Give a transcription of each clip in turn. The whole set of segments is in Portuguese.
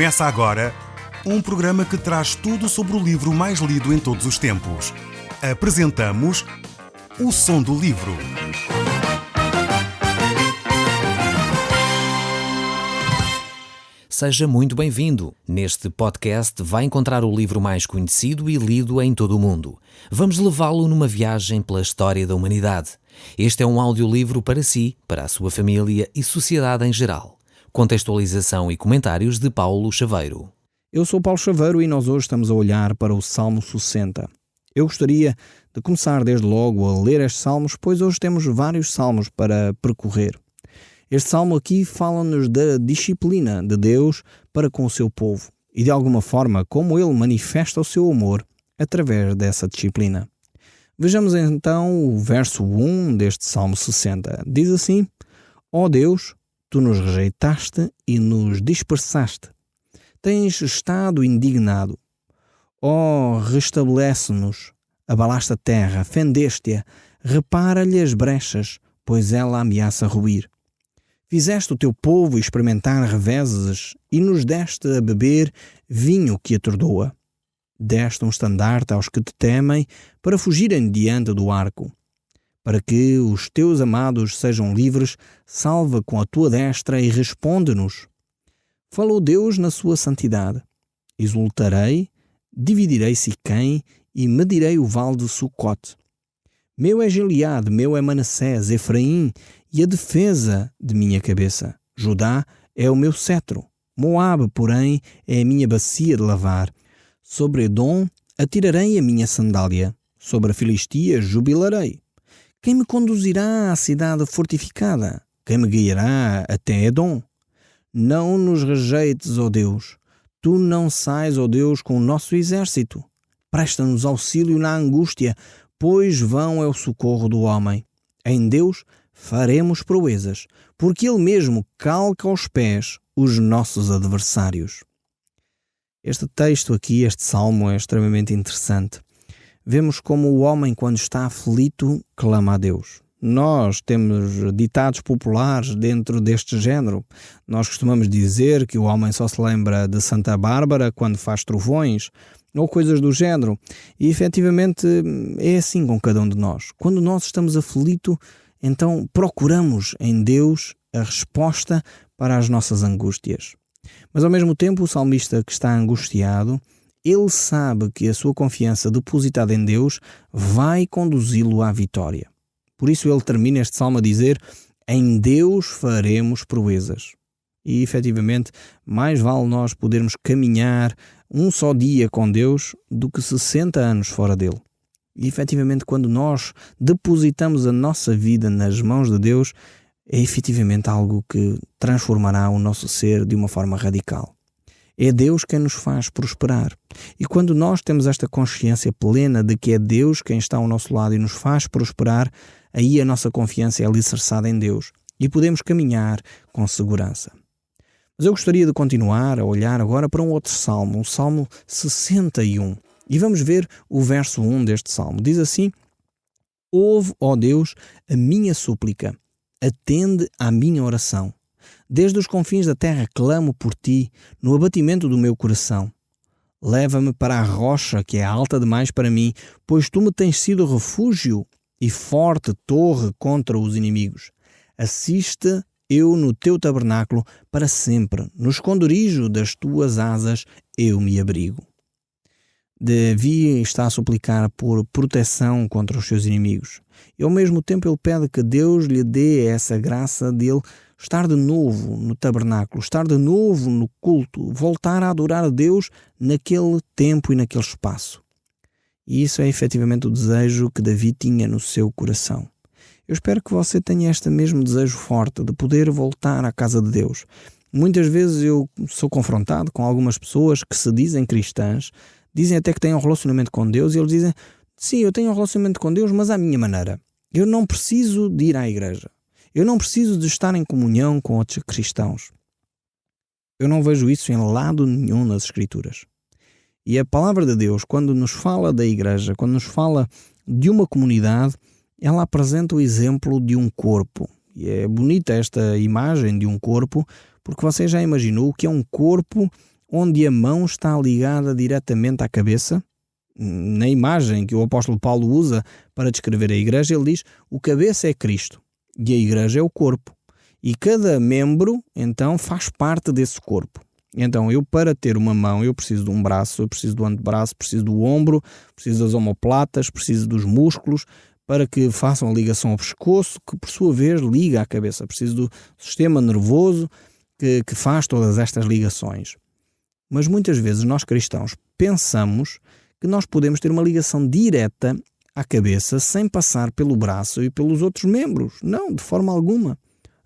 Começa agora um programa que traz tudo sobre o livro mais lido em todos os tempos. Apresentamos O Som do Livro. Seja muito bem-vindo. Neste podcast vai encontrar o livro mais conhecido e lido em todo o mundo. Vamos levá-lo numa viagem pela história da humanidade. Este é um audiolivro para si, para a sua família e sociedade em geral. Contextualização e comentários de Paulo Chaveiro. Eu sou Paulo Chaveiro e nós hoje estamos a olhar para o Salmo 60. Eu gostaria de começar desde logo a ler estes salmos, pois hoje temos vários salmos para percorrer. Este salmo aqui fala-nos da disciplina de Deus para com o seu povo e de alguma forma como ele manifesta o seu amor através dessa disciplina. Vejamos então o verso 1 deste Salmo 60. Diz assim: Ó Deus, tu nos rejeitaste e nos dispersaste. Tens estado indignado. Ó, restabelece-nos. Abalaste a terra, fendeste-a, repara-lhe as brechas, pois ela ameaça ruir. Fizeste o teu povo experimentar reveses e nos deste a beber vinho que atordoa. Deste um estandarte aos que te temem para fugirem diante do arco. Para que os teus amados sejam livres, salva com a tua destra e responde-nos. Falou Deus na sua santidade. Exultarei, dividirei Siquém e medirei o vale de Sucote. Meu é Gileade, meu é Manassés, Efraim, e a defesa de minha cabeça. Judá é o meu cetro. Moabe, porém, é a minha bacia de lavar. Sobre Edom atirarei a minha sandália. Sobre a Filistia jubilarei. Quem me conduzirá à cidade fortificada? Quem me guiará até Edom? Não nos rejeites, ó Deus. Tu não sais, ó Deus, com o nosso exército. Presta-nos auxílio na angústia, pois vão é o socorro do homem. Em Deus faremos proezas, porque Ele mesmo calca aos pés os nossos adversários. Este texto aqui, este salmo, é extremamente interessante. Vemos como o homem, quando está aflito, clama a Deus. Nós temos ditados populares dentro deste género. Nós costumamos dizer que o homem só se lembra de Santa Bárbara quando faz trovões, ou coisas do género. E efetivamente é assim com cada um de nós. Quando nós estamos aflitos, então procuramos em Deus a resposta para as nossas angústias. Mas ao mesmo tempo o salmista que está angustiado, ele sabe que a sua confiança depositada em Deus vai conduzi-lo à vitória. Por isso ele termina este salmo a dizer: em Deus faremos proezas. E efetivamente mais vale nós podermos caminhar um só dia com Deus do que 60 anos fora dele. E efetivamente quando nós depositamos a nossa vida nas mãos de Deus, é efetivamente algo que transformará o nosso ser de uma forma radical. É Deus quem nos faz prosperar. E quando nós temos esta consciência plena de que é Deus quem está ao nosso lado e nos faz prosperar, aí a nossa confiança é alicerçada em Deus e podemos caminhar com segurança. Mas eu gostaria de continuar a olhar agora para um outro salmo, o Salmo 61. E vamos ver o verso 1 deste salmo. Diz assim: Ouve, ó Deus, a minha súplica, atende à minha oração. Desde os confins da terra clamo por ti, no abatimento do meu coração. Leva-me para a rocha que é alta demais para mim, pois tu me tens sido refúgio e forte torre contra os inimigos. Assiste eu no teu tabernáculo para sempre, no esconderijo das tuas asas eu me abrigo. Davi está a suplicar por proteção contra os seus inimigos. E ao mesmo tempo ele pede que Deus lhe dê essa graça dele estar de novo no tabernáculo, estar de novo no culto, voltar a adorar a Deus naquele tempo e naquele espaço. E isso é efetivamente o desejo que Davi tinha no seu coração. Eu espero que você tenha este mesmo desejo forte de poder voltar à casa de Deus. Muitas vezes eu sou confrontado com algumas pessoas que se dizem cristãs, dizem até que têm um relacionamento com Deus e eles dizem: sim, eu tenho um relacionamento com Deus, mas à minha maneira. Eu não preciso de ir à igreja. Eu não preciso de estar em comunhão com outros cristãos. Eu não vejo isso em lado nenhum nas Escrituras. E a palavra de Deus, quando nos fala da igreja, quando nos fala de uma comunidade, ela apresenta o exemplo de um corpo. E é bonita esta imagem de um corpo, porque você já imaginou que é um corpo onde a mão está ligada diretamente à cabeça. Na imagem que o apóstolo Paulo usa para descrever a igreja, ele diz: o cabeça é Cristo e a igreja é o corpo. E cada membro, então, faz parte desse corpo. Então, para ter uma mão, eu preciso de um braço, eu preciso do antebraço, preciso do ombro, preciso das omoplatas, preciso dos músculos, para que façam a ligação ao pescoço, que por sua vez liga à cabeça. Preciso do sistema nervoso que faz todas estas ligações. Mas muitas vezes nós cristãos pensamos que nós podemos ter uma ligação direta à cabeça sem passar pelo braço e pelos outros membros. Não, de forma alguma.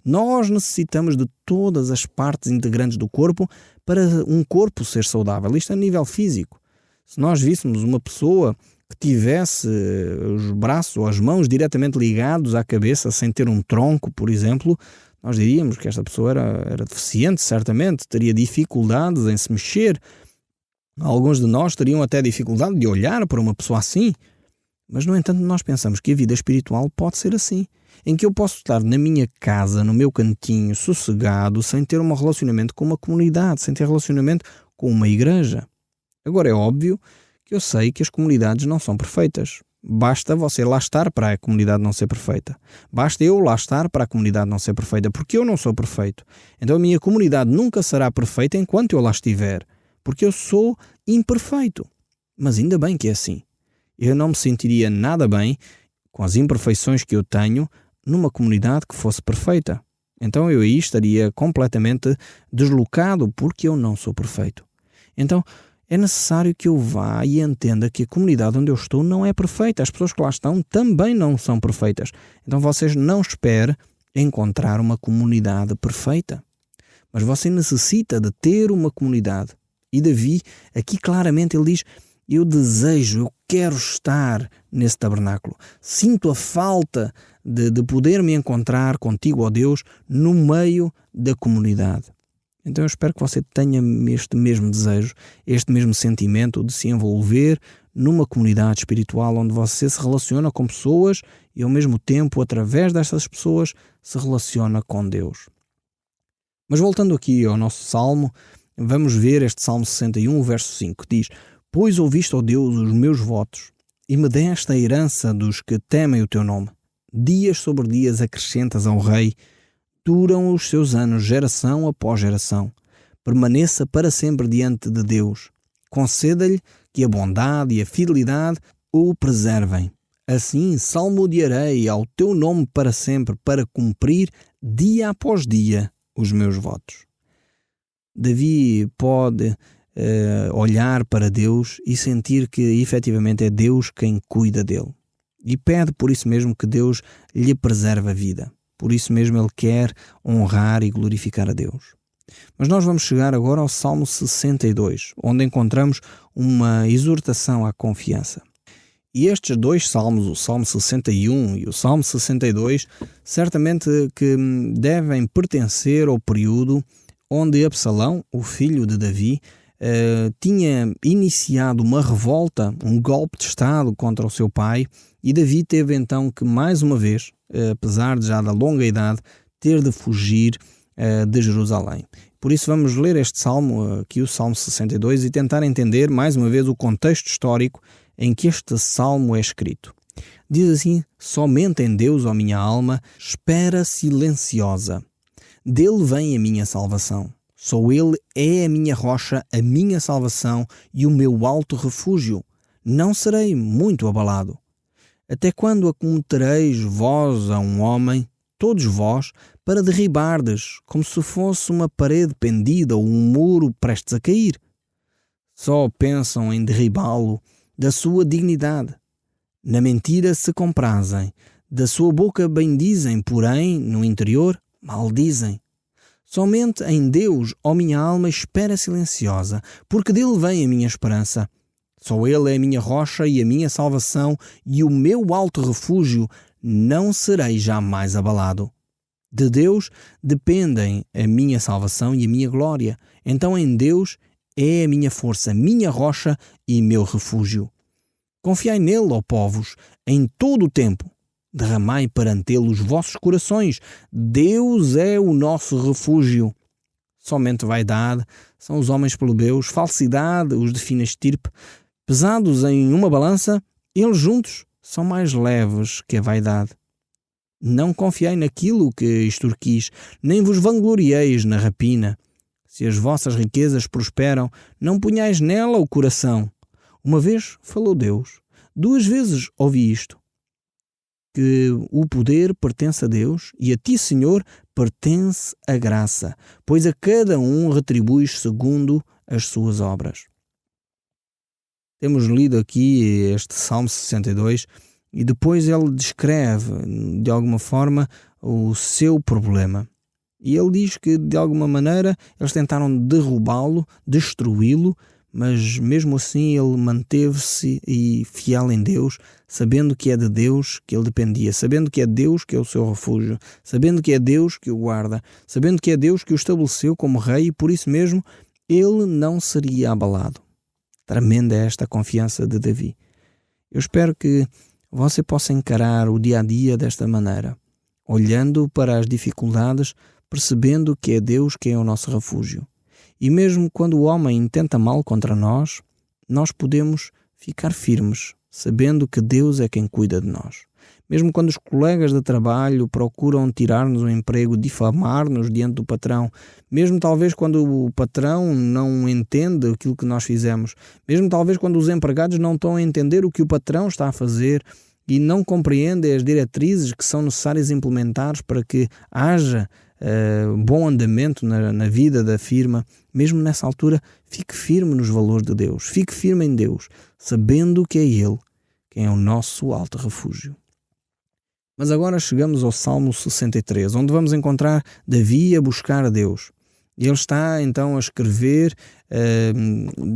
Nós necessitamos de todas as partes integrantes do corpo para um corpo ser saudável. Isto a nível físico. Se nós víssemos uma pessoa que tivesse os braços ou as mãos diretamente ligados à cabeça, sem ter um tronco, por exemplo, nós diríamos que esta pessoa era deficiente, certamente, teria dificuldades em se mexer. Alguns de nós teriam até dificuldade de olhar para uma pessoa assim. Mas, no entanto, nós pensamos que a vida espiritual pode ser assim, em que eu posso estar na minha casa, no meu cantinho, sossegado, sem ter um relacionamento com uma comunidade, sem ter relacionamento com uma igreja. Agora, é óbvio que eu sei que as comunidades não são perfeitas. Basta você lá estar para a comunidade não ser perfeita. Basta eu lá estar para a comunidade não ser perfeita, porque eu não sou perfeito. Então a minha comunidade nunca será perfeita enquanto eu lá estiver, porque eu sou imperfeito. Mas ainda bem que é assim. Eu não me sentiria nada bem com as imperfeições que eu tenho numa comunidade que fosse perfeita. Então eu aí estaria completamente deslocado, porque eu não sou perfeito. Então é necessário que eu vá e entenda que a comunidade onde eu estou não é perfeita. As pessoas que lá estão também não são perfeitas. Então vocês não esperem encontrar uma comunidade perfeita. Mas você necessita de ter uma comunidade. E Davi, aqui claramente ele diz: eu desejo, eu quero estar nesse tabernáculo. Sinto a falta de poder me encontrar contigo, ó Deus, no meio da comunidade. Então eu espero que você tenha este mesmo desejo, este mesmo sentimento de se envolver numa comunidade espiritual onde você se relaciona com pessoas e ao mesmo tempo, através dessas pessoas, se relaciona com Deus. Mas voltando aqui ao nosso Salmo, vamos ver este Salmo 61, o verso 5, diz: pois ouviste, ó Deus, os meus votos e me deste a herança dos que temem o teu nome. Dias sobre dias acrescentas ao rei, duram os seus anos, geração após geração. Permaneça para sempre diante de Deus. Conceda-lhe que a bondade e a fidelidade o preservem. Assim salmodiarei ao teu nome para sempre, para cumprir dia após dia os meus votos. Davi pode olhar para Deus e sentir que efetivamente é Deus quem cuida dele. E pede por isso mesmo que Deus lhe preserve a vida. Por isso mesmo ele quer honrar e glorificar a Deus. Mas nós vamos chegar agora ao Salmo 62, onde encontramos uma exortação à confiança. E estes dois salmos, o Salmo 61 e o Salmo 62, certamente que devem pertencer ao período onde Absalão, o filho de Davi, tinha iniciado uma revolta, um golpe de Estado contra o seu pai, e Davi teve então que, mais uma vez, apesar de já da longa idade, ter de fugir de Jerusalém. Por isso vamos ler este salmo, aqui o Salmo 62, e tentar entender mais uma vez o contexto histórico em que este salmo é escrito. Diz assim: somente em Deus, ó minha alma, espera silenciosa. Dele vem a minha salvação. Só Ele é a minha rocha, a minha salvação e o meu alto refúgio. Não serei muito abalado. Até quando acometereis vós a um homem, todos vós, para derribardes, como se fosse uma parede pendida ou um muro prestes a cair? Só pensam em derribá-lo da sua dignidade. Na mentira se comprazem, da sua boca bendizem, porém, no interior, maldizem. Somente em Deus, ó minha alma, espera silenciosa, porque dele vem a minha esperança. Só Ele é a minha rocha e a minha salvação e o meu alto refúgio, não serei jamais abalado. De Deus dependem a minha salvação e a minha glória. Então em Deus é a minha força, minha rocha e meu refúgio. Confiai nele, ó povos, em todo o tempo. Derramai perante ele os vossos corações. Deus é o nosso refúgio. somente vaidade, são os homens plebeus, falsidade, os de fina estirpe, pesados em uma balança, eles juntos são mais leves que a vaidade. Não confiei naquilo que extorquis, nem vos vanglorieis na rapina. Se as vossas riquezas prosperam, não ponhais nela o coração. Uma vez falou Deus, 2 vezes ouvi isto, que o poder pertence a Deus e a ti, Senhor, pertence a graça, pois a cada um retribuis segundo as suas obras. Temos lido aqui este Salmo 62 e depois ele descreve, de alguma forma, o seu problema. E ele diz que, de alguma maneira, eles tentaram derrubá-lo, destruí-lo, mas mesmo assim ele manteve-se e fiel em Deus, sabendo que é de Deus que ele dependia, sabendo que é Deus que é o seu refúgio, sabendo que é Deus que o guarda, sabendo que é Deus que o estabeleceu como rei e por isso mesmo ele não seria abalado. Tremenda é esta confiança de Davi. Eu espero que você possa encarar o dia a dia desta maneira, olhando para as dificuldades, percebendo que é Deus que é o nosso refúgio. E mesmo quando o homem intenta mal contra nós, nós podemos ficar firmes, sabendo que Deus é quem cuida de nós. Mesmo quando os colegas de trabalho procuram tirar-nos o emprego, difamar-nos diante do patrão, mesmo talvez quando o patrão não entende aquilo que nós fizemos, mesmo talvez quando os empregados não estão a entender o que o patrão está a fazer e não compreendem as diretrizes que são necessárias implementares para que haja bom andamento na vida da firma, mesmo nessa altura, fique firme nos valores de Deus, fique firme em Deus, sabendo que é Ele quem é o nosso alto refúgio. Mas agora chegamos ao Salmo 63, onde vamos encontrar Davi a buscar a Deus. Ele está então a escrever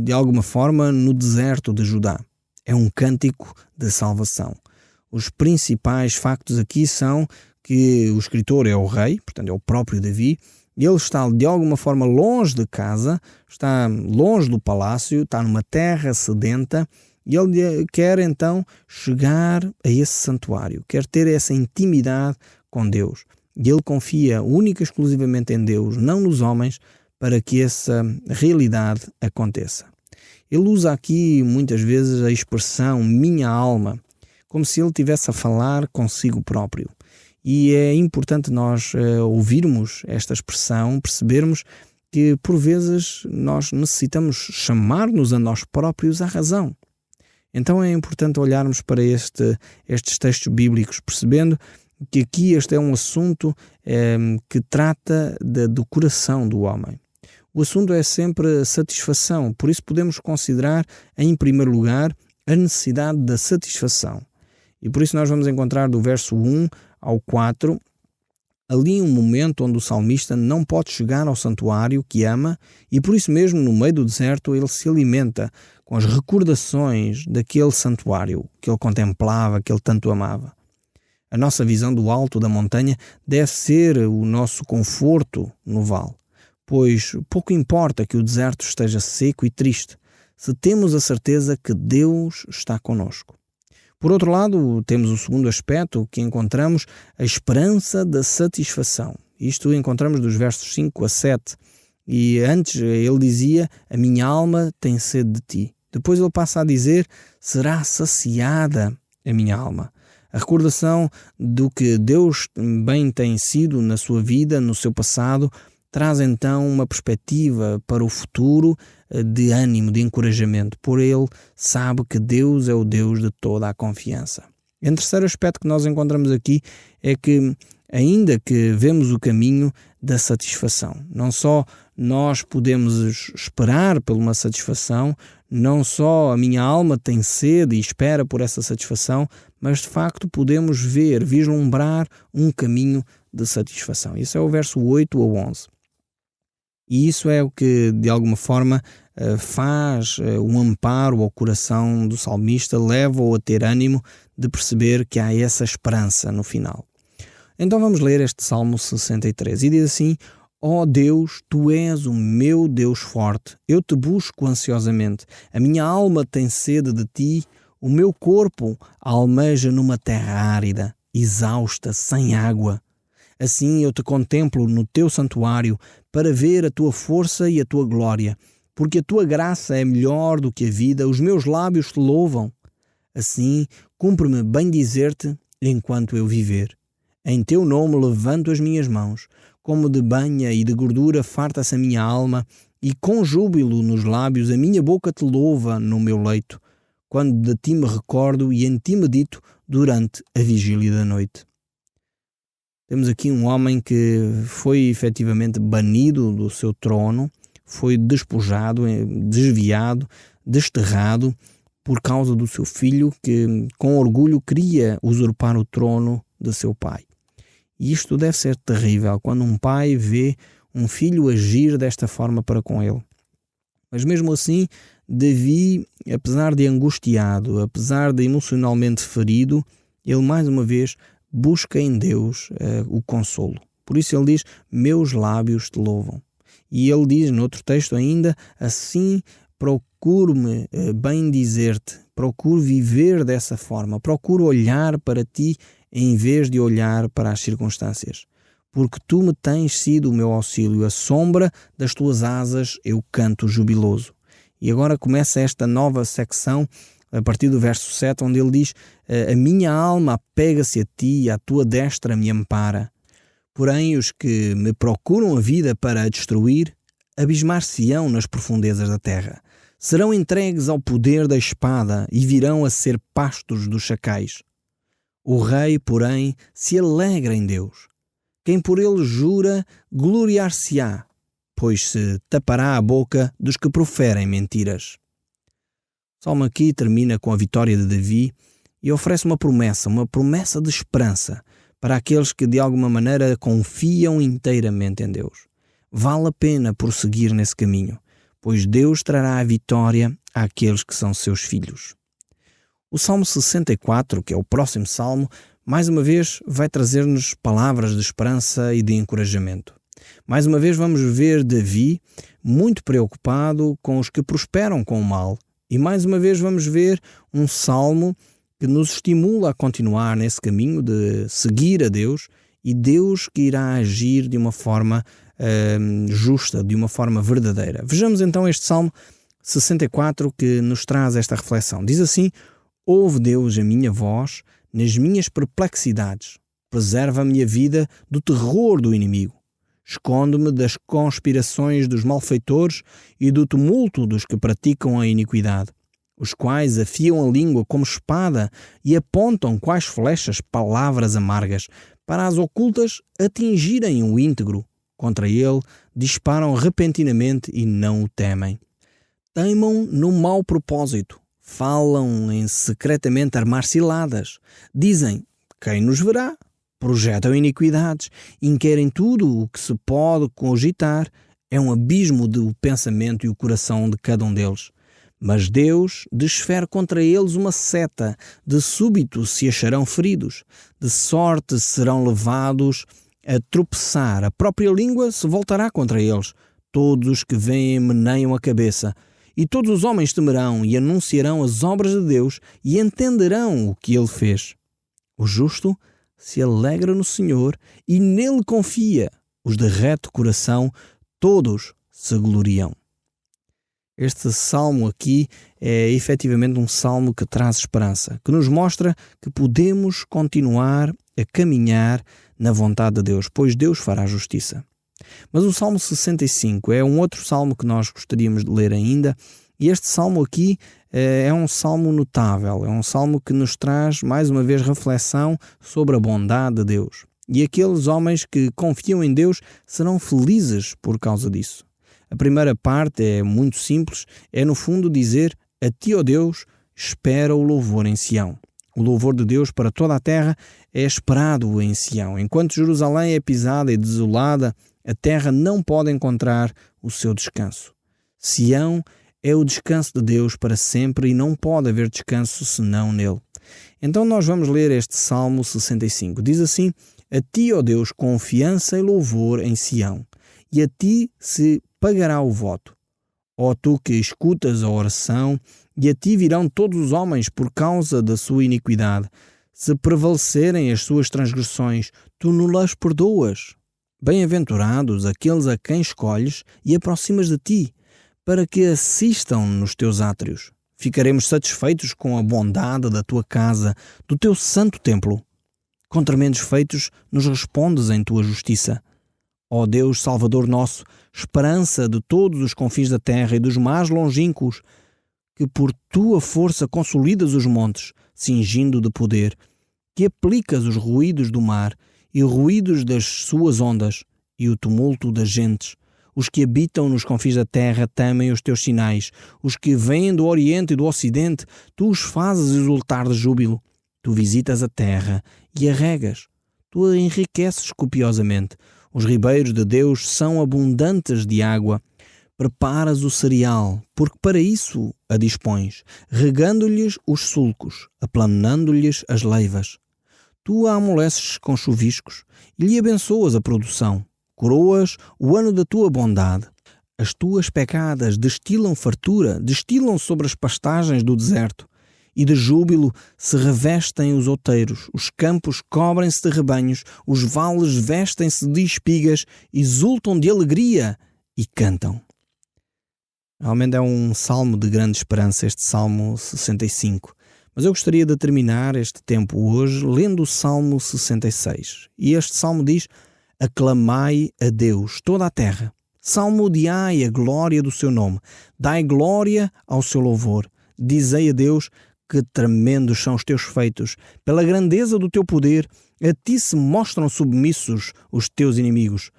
de alguma forma no deserto de Judá. É um cântico de salvação. Os principais factos aqui são que o escritor é o rei, portanto é o próprio Davi, e ele está de alguma forma longe de casa, está longe do palácio, está numa terra sedenta, e ele quer então chegar a esse santuário, quer ter essa intimidade com Deus. E ele confia única e exclusivamente em Deus, não nos homens, para que essa realidade aconteça. Ele usa aqui muitas vezes a expressão minha alma, como se ele estivesse a falar consigo próprio. E é importante nós ouvirmos esta expressão, percebermos que por vezes nós necessitamos chamar-nos a nós próprios à razão. Então é importante olharmos para estes textos bíblicos, percebendo que aqui este é um assunto que trata do coração do homem. O assunto é sempre a satisfação, por isso podemos considerar, em primeiro lugar, a necessidade da satisfação. E por isso nós vamos encontrar do verso 1 ao 4, ali um momento onde o salmista não pode chegar ao santuário que ama e por isso mesmo no meio do deserto ele se alimenta com as recordações daquele santuário que ele contemplava, que ele tanto amava. A nossa visão do alto da montanha deve ser o nosso conforto no vale, pois pouco importa que o deserto esteja seco e triste, se temos a certeza que Deus está conosco. Por outro lado, temos o segundo aspecto que encontramos, a esperança da satisfação. Isto encontramos dos versos 5 a 7. E antes ele dizia, a minha alma tem sede de ti. Depois ele passa a dizer, será saciada a minha alma. A recordação do que Deus bem tem sido na sua vida, no seu passado, traz então uma perspectiva para o futuro de ânimo, de encorajamento. Por ele sabe que Deus é o Deus de toda a confiança. E o terceiro aspecto que nós encontramos aqui é que, ainda que vemos o caminho da satisfação, não só nós podemos esperar por uma satisfação, não só a minha alma tem sede e espera por essa satisfação, mas de facto podemos ver, vislumbrar um caminho de satisfação. Isso é o verso 8 a 11. E isso é o que, de alguma forma, faz um amparo ao coração do salmista, leva-o a ter ânimo de perceber que há essa esperança no final. Então vamos ler este Salmo 63 e diz assim, ó Deus, Tu és o meu Deus forte, eu te busco ansiosamente, a minha alma tem sede de Ti, o meu corpo almeja numa terra árida, exausta, sem água. Assim eu te contemplo no teu santuário para ver a tua força e a tua glória, porque a tua graça é melhor do que a vida, os meus lábios te louvam. Assim, cumpre-me bem dizer-te enquanto eu viver. Em teu nome levanto as minhas mãos, como de banha e de gordura farta-se a minha alma, e com júbilo nos lábios a minha boca te louva no meu leito, quando de ti me recordo e em ti medito durante a vigília da noite. Temos aqui um homem que foi efetivamente banido do seu trono, foi despojado, desviado, desterrado por causa do seu filho que com orgulho queria usurpar o trono de seu pai. E isto deve ser terrível quando um pai vê um filho agir desta forma para com ele. Mas mesmo assim, Davi, apesar de angustiado, apesar de emocionalmente ferido, ele mais uma vez busca em Deus o consolo. Por isso ele diz, meus lábios te louvam. E ele diz, noutro texto ainda, assim procuro-me bem dizer-te, procuro viver dessa forma, procuro olhar para ti em vez de olhar para as circunstâncias. Porque tu me tens sido o meu auxílio, a sombra das tuas asas eu canto jubiloso. E agora começa esta nova secção, a partir do verso 7, onde ele diz, a minha alma apega-se a ti, a tua destra me ampara. Porém, os que me procuram a vida para a destruir, abismar-se-ão nas profundezas da terra. Serão entregues ao poder da espada e virão a ser pastos dos chacais. O rei, porém, se alegra em Deus. Quem por ele jura, gloriar-se-á, pois se tapará a boca dos que proferem mentiras. O salmo aqui termina com a vitória de Davi e oferece uma promessa de esperança para aqueles que de alguma maneira confiam inteiramente em Deus. Vale a pena prosseguir nesse caminho, pois Deus trará a vitória àqueles que são seus filhos. O Salmo 64, que é o próximo salmo, mais uma vez vai trazer-nos palavras de esperança e de encorajamento. Mais uma vez vamos ver Davi muito preocupado com os que prosperam com o mal. E mais uma vez vamos ver um salmo que nos estimula a continuar nesse caminho de seguir a Deus e Deus que irá agir de uma forma justa, de uma forma verdadeira. Vejamos então este Salmo 64 que nos traz esta reflexão. Diz assim, ouve Deus a minha voz nas minhas perplexidades, preserva a minha vida do terror do inimigo. Esconde-me das conspirações dos malfeitores e do tumulto dos que praticam a iniquidade, os quais afiam a língua como espada e apontam quais flechas palavras amargas, para as ocultas atingirem o íntegro. Contra ele disparam repentinamente e não o temem. Teimam no mau propósito, falam em secretamente armar ciladas, dizem, quem nos verá? Projetam iniquidades, inquirem tudo o que se pode cogitar, é um abismo do pensamento e o coração de cada um deles. Mas Deus desfere contra eles uma seta, de súbito se acharão feridos, de sorte serão levados a tropeçar, a própria língua se voltará contra eles. Todos os que veem meneiam a cabeça, e todos os homens temerão e anunciarão as obras de Deus e entenderão o que ele fez. O justo se alegra no Senhor e nele confia. Os de reto coração, todos se gloriam. Este salmo aqui é efetivamente um salmo que traz esperança, que nos mostra que podemos continuar a caminhar na vontade de Deus, pois Deus fará justiça. Mas o Salmo 65 é um outro salmo que nós gostaríamos de ler ainda, e este salmo aqui é um salmo notável, é um salmo que nos traz mais uma vez reflexão sobre a bondade de Deus. E aqueles homens que confiam em Deus serão felizes por causa disso. A primeira parte é muito simples, é no fundo dizer, a ti, ó Deus, espera o louvor em Sião. O louvor de Deus para toda a terra é esperado em Sião. Enquanto Jerusalém é pisada e desolada, a terra não pode encontrar o seu descanso. Sião é o descanso de Deus para sempre e não pode haver descanso senão nele. Então nós vamos ler este Salmo 65. Diz assim, a ti, ó Deus, confiança e louvor em Sião, e a ti se pagará o voto. Ó tu que escutas a oração, e a ti virão todos os homens por causa da sua iniquidade. Se prevalecerem as suas transgressões, tu não-las perdoas. Bem-aventurados aqueles a quem escolhes e aproximas de ti, para que assistam nos teus átrios. Ficaremos satisfeitos com a bondade da tua casa, do teu santo templo. Com tremendos feitos nos respondes em tua justiça. Ó Deus, Salvador nosso, esperança de todos os confins da terra e dos mais longínquos, que por tua força consolidas os montes, cingindo de poder, que aplicas os ruídos do mar e ruídos das suas ondas e o tumulto das gentes. Os que habitam nos confins da terra temem os teus sinais. Os que vêm do Oriente e do Ocidente, tu os fazes exultar de júbilo. Tu visitas a terra e a regas. Tu a enriqueces copiosamente. Os ribeiros de Deus são abundantes de água. Preparas o cereal, porque para isso a dispões, regando-lhes os sulcos, aplanando-lhes as leivas. Tu a amoleces com chuviscos e lhe abençoas a produção. Coroas o ano da tua bondade. As tuas pecadas destilam fartura, destilam sobre as pastagens do deserto. E de júbilo se revestem os outeiros, os campos cobrem-se de rebanhos, os vales vestem-se de espigas, exultam de alegria e cantam. Realmente é um salmo de grande esperança, este Salmo 65. Mas eu gostaria de terminar este tempo hoje lendo o Salmo 66. E este salmo diz: aclamai a Deus toda a terra, salmodiai a glória do seu nome, dai glória ao seu louvor. Dizei a Deus que tremendos são os teus feitos, pela grandeza do teu poder, a ti se mostram submissos os teus inimigos.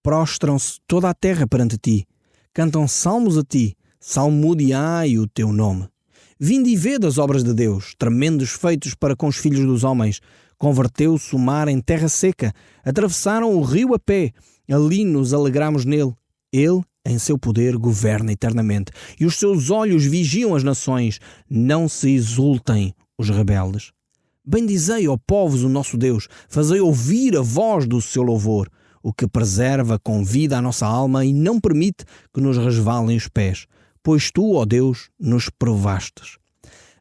Prostram-se toda a terra perante ti, cantam salmos a ti, salmodiai o teu nome. Vinde e vede as obras de Deus, tremendos feitos para com os filhos dos homens. Converteu-se o mar em terra seca, atravessaram o rio a pé, ali nos alegramos nele. Ele, em seu poder, governa eternamente, e os seus olhos vigiam as nações. Não se exultem os rebeldes. Bendizei, ó povos, o nosso Deus, fazei ouvir a voz do seu louvor, o que preserva com vida a nossa alma e não permite que nos resvalem os pés, pois tu, ó Deus, nos provastes.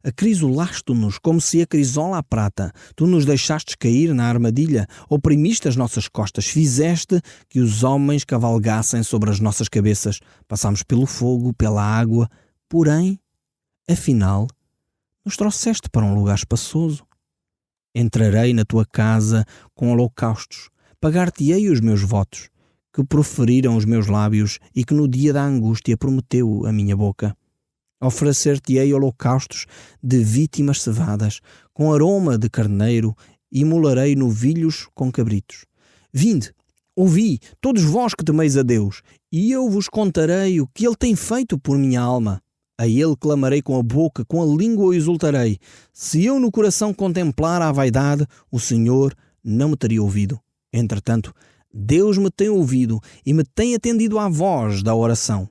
Acrisolaste-nos como se acrisola a prata. Tu nos deixaste cair na armadilha, oprimiste as nossas costas, fizeste que os homens cavalgassem sobre as nossas cabeças. Passámos pelo fogo, pela água, porém, afinal, nos trouxeste para um lugar espaçoso. Entrarei na tua casa com holocaustos, pagar-te-ei os meus votos, que proferiram os meus lábios e que no dia da angústia prometeu a minha boca. Oferecer-te-ei holocaustos de vítimas cevadas, com aroma de carneiro, e imolarei novilhos com cabritos. Vinde, ouvi, todos vós que temeis a Deus, e eu vos contarei o que Ele tem feito por minha alma. A Ele clamarei com a boca, com a língua o exultarei. Se eu no coração contemplar a vaidade, o Senhor não me teria ouvido. Entretanto, Deus me tem ouvido e me tem atendido à voz da oração.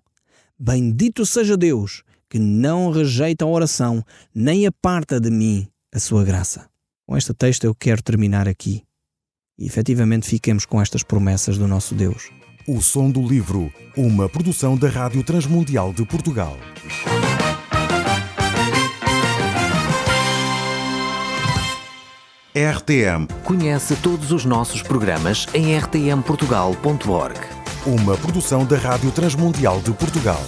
Bendito seja Deus, que não rejeita a oração, nem aparta de mim a sua graça. Com este texto eu quero terminar aqui. E efetivamente fiquemos com estas promessas do nosso Deus. O Som do Livro, uma produção da Rádio Transmundial de Portugal. RTM. Conhece todos os nossos programas em rtmportugal.org. Uma produção da Rádio Transmundial de Portugal.